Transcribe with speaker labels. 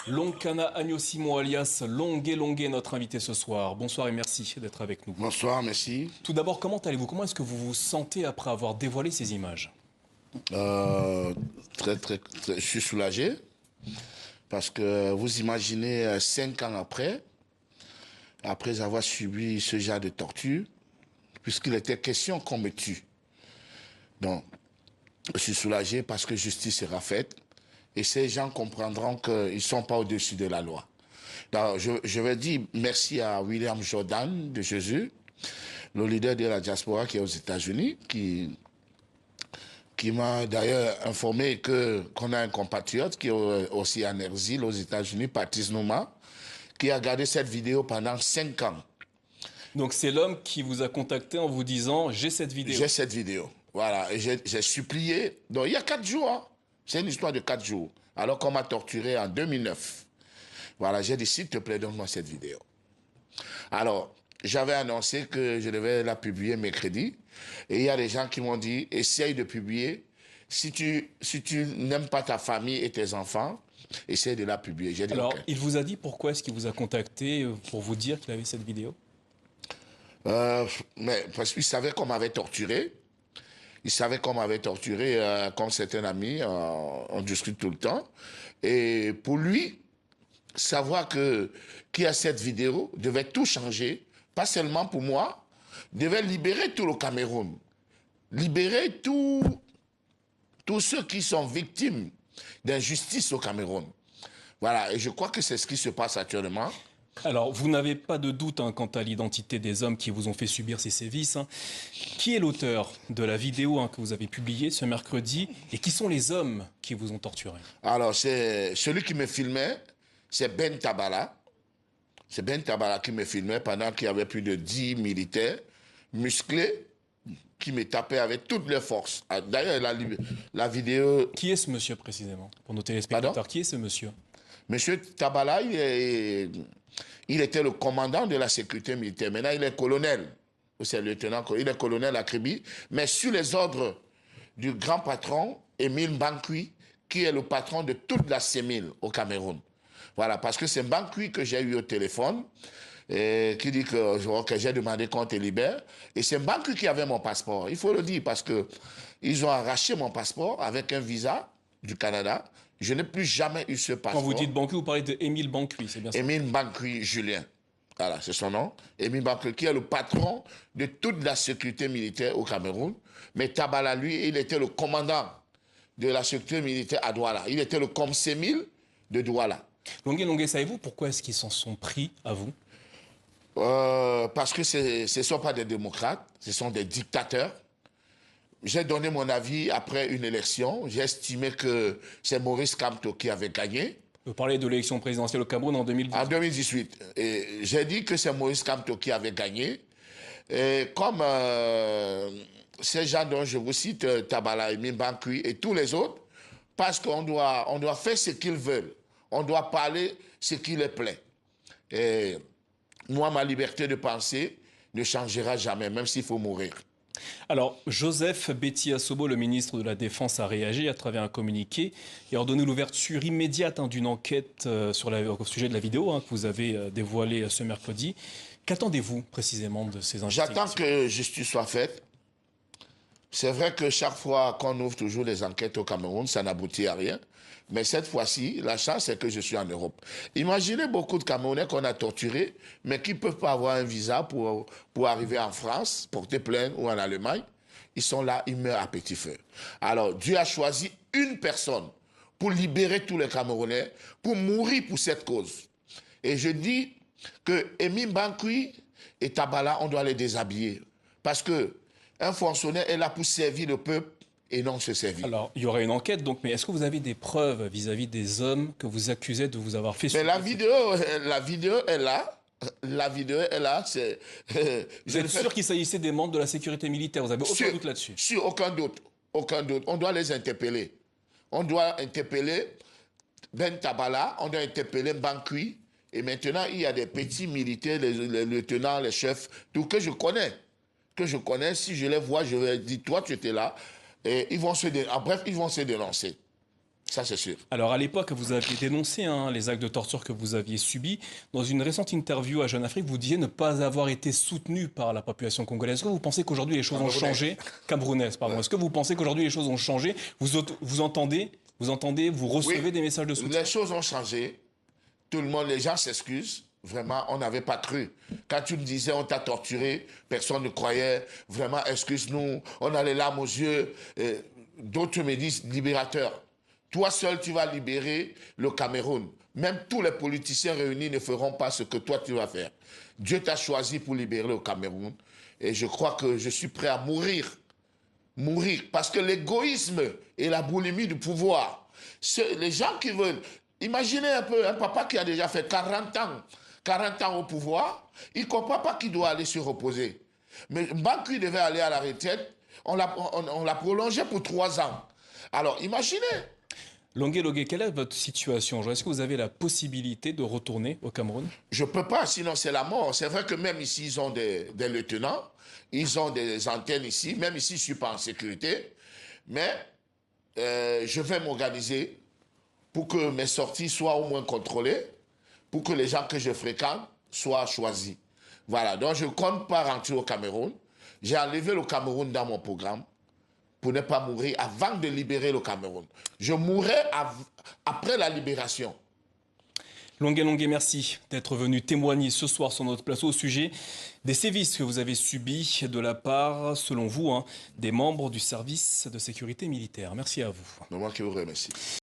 Speaker 1: Lonkana Agnosimo alias Longué Longué, notre invité ce soir. Bonsoir et merci d'être avec nous.
Speaker 2: Bonsoir, merci.
Speaker 1: Tout d'abord, comment allez-vous? Comment est-ce que vous vous sentez après avoir dévoilé ces images?
Speaker 2: Euh, je suis soulagé parce que vous imaginez 5 ans après avoir subi ce genre de torture, puisqu'il était question qu'on me tue. Donc, je suis soulagé parce que justice sera faite et ces gens comprendront qu'ils ne sont pas au-dessus de la loi. Donc, je vais dire merci à William Jordan de Jésus, le leader de la diaspora qui est aux États-Unis, qui m'a d'ailleurs informé qu'on a un compatriote qui est aussi en exil aux États-Unis, Patrice Nouma, qui a regardé cette vidéo pendant 5 ans.
Speaker 1: Donc c'est l'homme qui vous a contacté en vous disant « j'ai cette vidéo ».
Speaker 2: J'ai cette vidéo. Voilà, et j'ai supplié. Donc il y a 4 jours, hein. C'est une histoire de 4 jours. Alors qu'on m'a torturé en 2009. Voilà, j'ai dit, s'il te plaît, donne-moi cette vidéo. Alors, j'avais annoncé que je devais la publier mercredi. Et il y a des gens qui m'ont dit, essaye de publier. Si tu n'aimes pas ta famille et tes enfants, essaye de la publier. J'ai dit,
Speaker 1: Alors,
Speaker 2: OK.
Speaker 1: il vous a dit pourquoi est-ce qu'il vous a contacté pour vous dire qu'il avait cette vidéo?
Speaker 2: Mais parce qu'il savait qu'on m'avait torturé. Il savait qu'on m'avait torturé comme certains amis. On discute tout le temps. Et pour lui, savoir qu'il y a cette vidéo devait tout changer, pas seulement pour moi, devait libérer tout le Cameroun, libérer tous ceux qui sont victimes d'injustice au Cameroun. Voilà, et je crois que c'est ce qui se passe actuellement.
Speaker 1: Alors, vous n'avez pas de doute quant à l'identité des hommes qui vous ont fait subir ces sévices. Qui est l'auteur de la vidéo que vous avez publiée ce mercredi et qui sont les hommes qui vous ont torturé?
Speaker 2: Alors, c'est celui qui me filmait, c'est Ben Tabala. C'est Ben Tabala qui me filmait pendant qu'il y avait plus de 10 militaires musclés qui me tapaient avec toutes leurs forces. D'ailleurs, la vidéo...
Speaker 1: Qui est ce monsieur précisément? Pour nos téléspectateurs,
Speaker 2: Pardon?
Speaker 1: qui est ce monsieur?
Speaker 2: Monsieur Tabala, il était le commandant de la sécurité militaire. Maintenant, il est colonel. C'est lieutenant, il est colonel à Kribi. Mais sur les ordres du grand patron, Émile Mbankwi, qui est le patron de toute la CEMIL au Cameroun. Voilà, parce que c'est Mbankwi que j'ai eu au téléphone, qui dit que j'ai demandé qu'on te libère. Et c'est Mbankwi qui avait mon passeport. Il faut le dire, parce que ils ont arraché mon passeport avec un visa du Canada. Je n'ai plus jamais eu ce passeport.
Speaker 1: Quand vous dites Bankui, vous parlez d'Émile Bankui, c'est bien ça?
Speaker 2: Émile Mbankwi Julien. Voilà, c'est son nom. Émile Mbankwi, qui est le patron de toute la sécurité militaire au Cameroun. Mais Tabala, lui, il était le commandant de la sécurité militaire à Douala. Il était le COMSEMIL de Douala.
Speaker 1: Longué Longué, savez-vous pourquoi est-ce qu'ils s'en sont pris à vous?
Speaker 2: Parce que ce ne sont pas des démocrates, ce sont des dictateurs. J'ai donné mon avis après une élection. J'ai estimé que c'est Maurice Kamto qui avait gagné.
Speaker 1: Vous parlez de l'élection présidentielle au Cameroun en 2018.
Speaker 2: En 2018. Et j'ai dit que c'est Maurice Kamto qui avait gagné. Et comme ces gens dont je vous cite, Tabala, Émile Mbankwi et tous les autres, parce qu'on doit faire ce qu'ils veulent. On doit parler ce qui les plaît. Et moi, ma liberté de penser ne changera jamais, même s'il faut mourir.
Speaker 1: Alors, Joseph Betty-Assobo, le ministre de la Défense, a réagi à travers un communiqué et a ordonné l'ouverture immédiate d'une enquête au sujet de la vidéo que vous avez dévoilée ce mercredi. Qu'attendez-vous précisément de ces investigations?
Speaker 2: J'attends que justice soit faite. C'est vrai que chaque fois qu'on ouvre toujours les enquêtes au Cameroun, ça n'aboutit à rien. Mais cette fois-ci, la chance, c'est que je suis en Europe. Imaginez beaucoup de Camerounais qu'on a torturés, mais qui ne peuvent pas avoir un visa pour arriver en France, porter plainte ou en Allemagne. Ils sont là, ils meurent à petit feu. Alors, Dieu a choisi une personne pour libérer tous les Camerounais, pour mourir pour cette cause. Et je dis que Émile Mbankwi et Tabala, on doit les déshabiller. Parce que un fonctionnaire est là pour servir le peuple et non se servir.
Speaker 1: Alors, il y aura une enquête, donc, mais est-ce que vous avez des preuves vis-à-vis des hommes que vous accusez de vous avoir fait subir?
Speaker 2: Mais la vidéo est là. La vidéo est là.
Speaker 1: Vous êtes sûr qu'il s'agissait des membres de la sécurité militaire? Vous avez aucun doute là-dessus?
Speaker 2: Sur aucun doute. Aucun doute. On doit les interpeller. On doit interpeller Ben Tabala, on doit interpeller Mbankwi. Et maintenant, il y a des petits militaires, les lieutenants, les chefs, tout que je connais. Si je les vois, je vais dire, toi, tu étais là. Et ils vont bref, ils vont se dénoncer. Ça, c'est sûr.
Speaker 1: Alors à l'époque, vous aviez dénoncé les actes de torture que vous aviez subis. Dans une récente interview à Jeune Afrique, vous disiez ne pas avoir été soutenu par la population congolaise. Est-ce que vous pensez qu'aujourd'hui les choses ont changé? Camerounaise, pardon. Ouais. Est-ce que vous pensez qu'aujourd'hui les choses ont changé? Vous entendez, vous recevez des messages de soutien?
Speaker 2: Les choses ont changé. Tout le monde, les gens s'excusent. Vraiment, on n'avait pas cru. Quand tu me disais on t'a torturé, personne ne croyait. Vraiment, excuse-nous. On a les larmes aux yeux. D'autres me disent libérateur. Toi seul, tu vas libérer le Cameroun. Même tous les politiciens réunis ne feront pas ce que toi, tu vas faire. Dieu t'a choisi pour libérer le Cameroun. Et je crois que je suis prêt à mourir. Mourir. Parce que l'égoïsme et la boulimie du pouvoir, les gens qui veulent... Imaginez un peu un papa qui a déjà fait 40 ans au pouvoir, il ne comprend pas qu'il doit aller se reposer. Mais Banqui devait aller à la retraite, on l'a prolongé pour 3 ans. Alors imaginez...
Speaker 1: Longué, quelle est votre situation? Est-ce que vous avez la possibilité de retourner au Cameroun?
Speaker 2: Je ne peux pas, sinon c'est la mort. C'est vrai que même ici, ils ont des lieutenants, ils ont des antennes ici, même ici, je ne suis pas en sécurité. Mais je vais m'organiser pour que mes sorties soient au moins contrôlées, pour que les gens que je fréquente soient choisis. Voilà, donc je ne compte pas rentrer au Cameroun. J'ai enlevé le Cameroun dans mon programme pour ne pas mourir avant de libérer le Cameroun. Je mourrai après la libération.
Speaker 1: Longué, merci d'être venu témoigner ce soir sur notre plateau au sujet des sévices que vous avez subis de la part, selon vous, des membres du service de sécurité militaire. Merci à vous.
Speaker 2: C'est moi qui vous remercie.